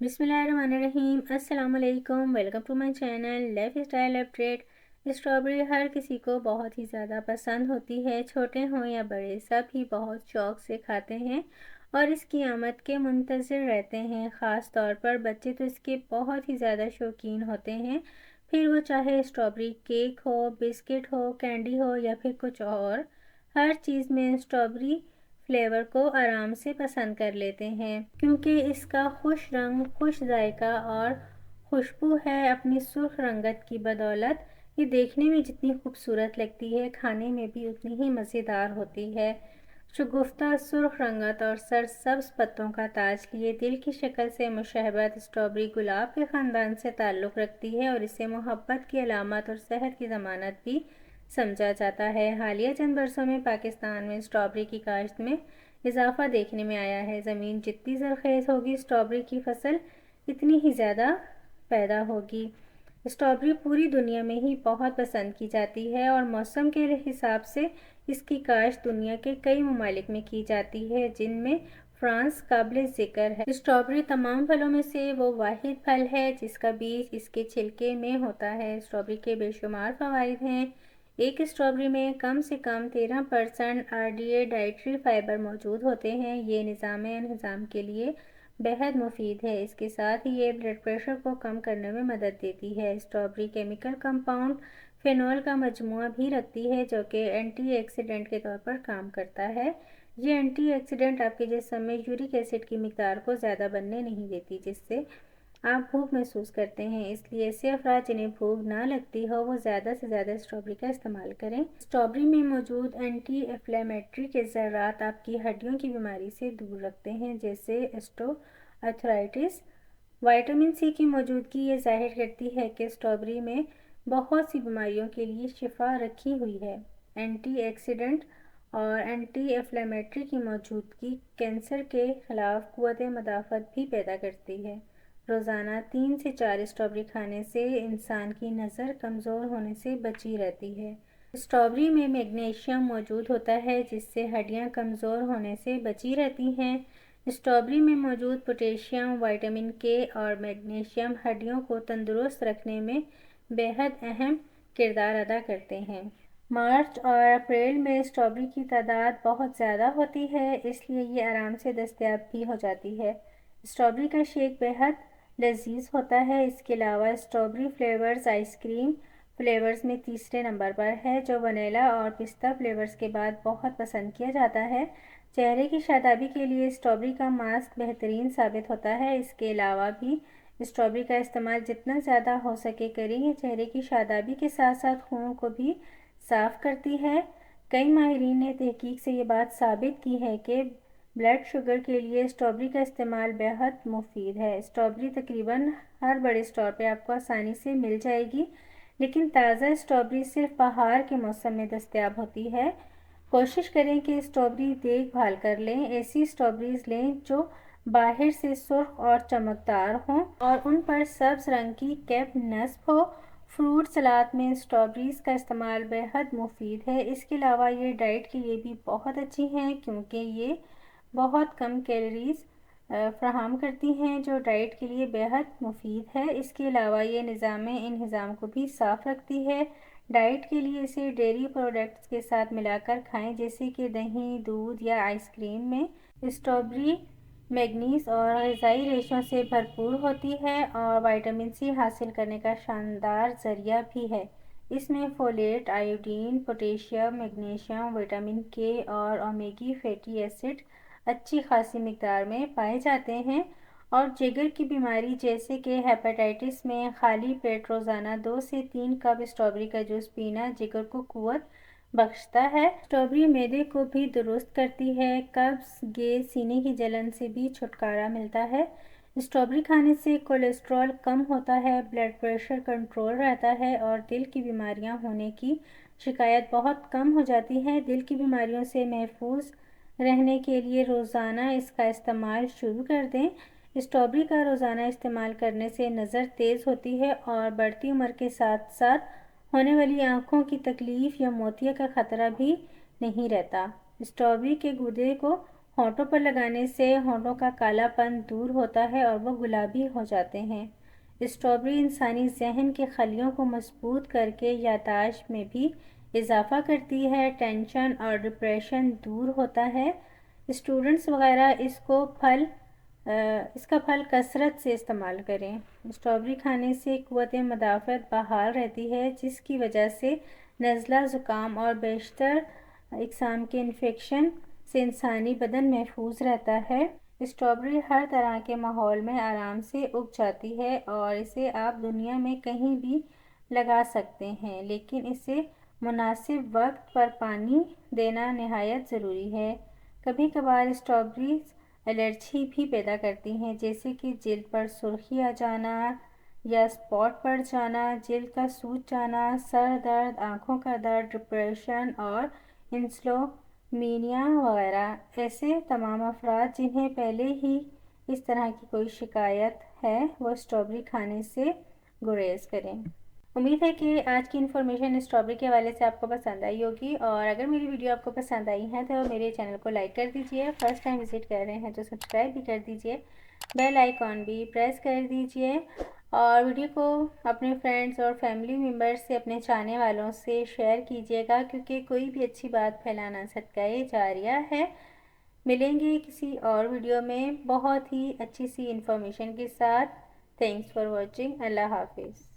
बिस्मिल्लाहिर्रहमानिर्रहीम। अस्सलाम वालेकुम। Welcome to my channel lifestyle update. Strawberry हर किसी को बहुत ही ज़्यादा पसंद होती है, छोटे हों या बड़े सब ही बहुत शौक़ से खाते हैं और इसकी आमद के मुंतज़िर रहते हैं। ख़ास तौर पर बच्चे तो इसके बहुत ही ज़्यादा शौकीन होते हैं, फिर वो चाहे स्ट्रॉबेरी केक हो, बिस्किट हो, कैंडी हो या फिर कुछ और, हर चीज़ में स्ट्रॉबेरी फ्लेवर को आराम से पसंद कर लेते हैं क्योंकि इसका खुश रंग, खुश जायका और खुशबू है। अपनी सुर्ख रंगत की बदौलत ये देखने में जितनी खूबसूरत लगती है, खाने में भी उतनी ही मज़ेदार होती है। शगुफ्ता सुर्ख रंगत और सरसब्ज़ पत्तों का ताज लिए दिल की शक्ल से मुशहबत स्ट्रॉबेरी गुलाब के ख़ानदान से ताल्लुक़ रखती है और इसे मोहब्बत की अलामत और सेहत की ज़मानत भी समझा जाता है। हालिया चंद बरसों में पाकिस्तान में स्ट्रॉबेरी की काश्त में इजाफा देखने में आया है। ज़मीन जितनी ज़रख़ेज़ होगी, स्ट्रॉबेरी की फसल इतनी ही ज़्यादा पैदा होगी। स्ट्रॉबेरी पूरी दुनिया में ही बहुत पसंद की जाती है और मौसम के हिसाब से इसकी काश्त दुनिया के कई ममालिक में की जाती है, जिनमें फ्रांस काबिल ज़िक्र है। स्ट्रॉबेरी तमाम फलों में से वो वाहिद फल है जिसका बीज इसके छिलके में होता है। स्ट्रॉबेरी के बेशुमार फ़वाइद हैं। एक स्ट्रॉबेरी में कम से कम 13% RDA डाइटरी फाइबर मौजूद होते हैं। ये निज़ाम के लिए बेहद मुफीद है। इसके साथ ही ये ब्लड प्रेशर को कम करने में मदद देती है। स्ट्रॉबेरी केमिकल कंपाउंड फेनॉल का मजमुआ भी रखती है जो कि एंटीऑक्सीडेंट के तौर पर काम करता है। ये एंटीऑक्सीडेंट आपके जिस्म में यूरिक एसिड की मिकदार को ज़्यादा बनने नहीं देती, जिससे आप भूख महसूस करते हैं। इसलिए ऐसे अफराद जिन्हें भूख ना लगती हो वो ज़्यादा से ज़्यादा स्ट्रॉबेरी का इस्तेमाल करें। स्ट्रॉबेरी में मौजूद एंटी इन्फ्लेमेटरी के ज़रात आपकी हड्डियों की बीमारी से दूर रखते हैं, जैसे ऑस्टियोआर्थराइटिस। विटामिन सी की मौजूदगी ये जाहिर करती है कि स्ट्रॉबेरी में बहुत सी बीमारियों के लिए शिफा रखी हुई है। एंटीऑक्सीडेंट और एंटी इन्फ्लेमेटरी की मौजूदगी कैंसर के ख़िलाफ़ क़ुव्वत मदाफ़त भी पैदा करती है। रोज़ाना 3 से 4 स्ट्रॉबेरी खाने से इंसान की नज़र कमज़ोर होने से बची रहती है। स्ट्रॉबेरी में मैग्नीशियम मौजूद होता है जिससे हड्डियां कमज़ोर होने से बची रहती हैं। स्ट्रॉबेरी में मौजूद पोटेशियम, विटामिन के और मैग्नीशियम हड्डियों को तंदुरुस्त रखने में बेहद अहम किरदार अदा करते हैं। मार्च और अप्रैल में स्ट्रॉबेरी की तादाद बहुत ज़्यादा होती है, इसलिए ये आराम से दस्तयाब भी हो जाती है। स्ट्रॉबेरी का शेक बेहद लजीज होता है। इसके अलावा स्ट्रॉबेरी फ्लेवर्स आइसक्रीम फ्लेवर्स में तीसरे नंबर पर है, जो वनीला और पिस्ता फ्लेवर्स के बाद बहुत पसंद किया जाता है। चेहरे की शादाबी के लिए स्ट्रॉबेरी का मास्क बेहतरीन साबित होता है। इसके अलावा भी स्ट्रॉबेरी का इस्तेमाल जितना ज़्यादा हो सके करें। ये चेहरे की शादाबी के साथ साथ खून को भी साफ़ करती है। कई माहिरीन ने तहकीक से ये बात साबित की है कि ब्लड शुगर के लिए स्ट्रॉबेरी का इस्तेमाल बेहद मुफीद है। स्ट्रॉबेरी तकरीबन हर बड़े स्टोर पे आपको आसानी से मिल जाएगी, लेकिन ताज़ा स्ट्रॉबेरी सिर्फ बहार के मौसम में दस्तयाब होती है। कोशिश करें कि स्ट्रॉबेरी देखभाल कर लें। ऐसी स्ट्रॉबेरीज लें जो बाहर से सुर्ख और चमकदार हों और उन पर सब्ज़ रंग की कैप नस्ब हो। फ्रूट सलाद में स्ट्रॉबेरीज़ का इस्तेमाल बेहद मुफीद है। इसके अलावा ये डाइट के लिए भी बहुत अच्छी हैं क्योंकि ये बहुत कम कैलोरीज़ फ्राहम करती हैं, जो डाइट के लिए बेहद मुफीद है। इसके अलावा ये निज़ाम को भी साफ़ रखती है। डाइट के लिए इसे डेयरी प्रोडक्ट्स के साथ मिलाकर खाएं, जैसे कि दही, दूध या आइसक्रीम में। स्ट्रॉबेरी मैग्नीज और ग़िज़ाई रेशों से भरपूर होती है और विटामिन सी हासिल करने का शानदार ज़रिया भी है। इसमें folate, iodine, potassium, magnesium, vitamin के और ओमेगा फैटी एसिड अच्छी खासी मिकदार में पाए जाते हैं और जिगर की बीमारी जैसे कि हेपेटाइटिस में खाली पेट रोज़ाना 2 से 3 कप स्ट्रॉबेरी का जूस पीना जिगर को कुव्वत बख्शता है। स्ट्रॉबेरी मैदे को भी दुरुस्त करती है। कब्ज़, गैस, सीने की जलन से भी छुटकारा मिलता है। स्ट्रॉबेरी खाने से कोलेस्ट्रॉल कम होता है, ब्लड प्रेशर कंट्रोल रहता है और दिल की बीमारियां होने की शिकायत बहुत कम हो जाती है। दिल की बीमारियों से महफूज रहने के लिए रोज़ाना इसका इस्तेमाल शुरू कर दें। स्ट्रॉबेरी का रोज़ाना इस्तेमाल करने से नज़र तेज़ होती है और बढ़ती उम्र के साथ साथ होने वाली आँखों की तकलीफ़ या मोतिया का ख़तरा भी नहीं रहता। स्ट्रॉबेरी के गूदे को ہونٹوں پر لگانے سے ہونٹوں کا کالا پن دور ہوتا ہے اور وہ گلابی ہو جاتے ہیں۔ اسٹرابیری انسانی ذہن کے خلیوں کو مضبوط کر کے یادداشت میں بھی اضافہ کرتی ہے، ٹینشن اور ڈپریشن دور ہوتا ہے۔ اسٹوڈنٹس وغیرہ اس کا پھل کثرت سے استعمال کریں۔ اسٹرابیری کھانے سے قوت مدافعت بحال رہتی ہے، جس کی وجہ سے نزلہ، زکام اور بیشتر اقسام کے انفیکشن سے انسانی بدن محفوظ رہتا ہے۔ اسٹرابیری ہر طرح کے ماحول میں آرام سے اگ جاتی ہے اور اسے آپ دنیا میں کہیں بھی لگا سکتے ہیں، لیکن اسے مناسب وقت پر پانی دینا نہایت ضروری ہے۔ کبھی کبھار اسٹرابیریز الرجی بھی پیدا کرتی ہیں، جیسے کہ جلد پر سرخی آ جانا یا اسپاٹ پڑ جانا، جلد کا سوج جانا، سر درد، آنکھوں کا درد، ڈپریشن اور انسومنیا وغیرہ۔ ایسے تمام افراد جنہیں پہلے ہی اس طرح کی کوئی شکایت ہے، وہ اسٹرابیری کھانے سے گریز کریں۔ امید ہے کہ آج کی انفارمیشن اسٹرابیری کے حوالے سے آپ کو پسند آئی ہوگی، اور اگر میری ویڈیو آپ کو پسند آئی ہے تو میرے چینل کو لائک کر دیجئے، فرسٹ ٹائم وزٹ کر رہے ہیں تو سبسکرائب بھی کر دیجئے، بیل آئیکن بھی پریس کر دیجئے، اور ویڈیو کو اپنے فرینڈز اور فیملی ممبرز سے، اپنے چاہنے والوں سے شیئر کیجئے گا، کیونکہ کوئی بھی اچھی بات پھیلانا صدقہ جاریہ ہے۔ ملیں گے کسی اور ویڈیو میں بہت ہی اچھی سی انفارمیشن کے ساتھ۔ Thanks for watching. اللہ حافظ۔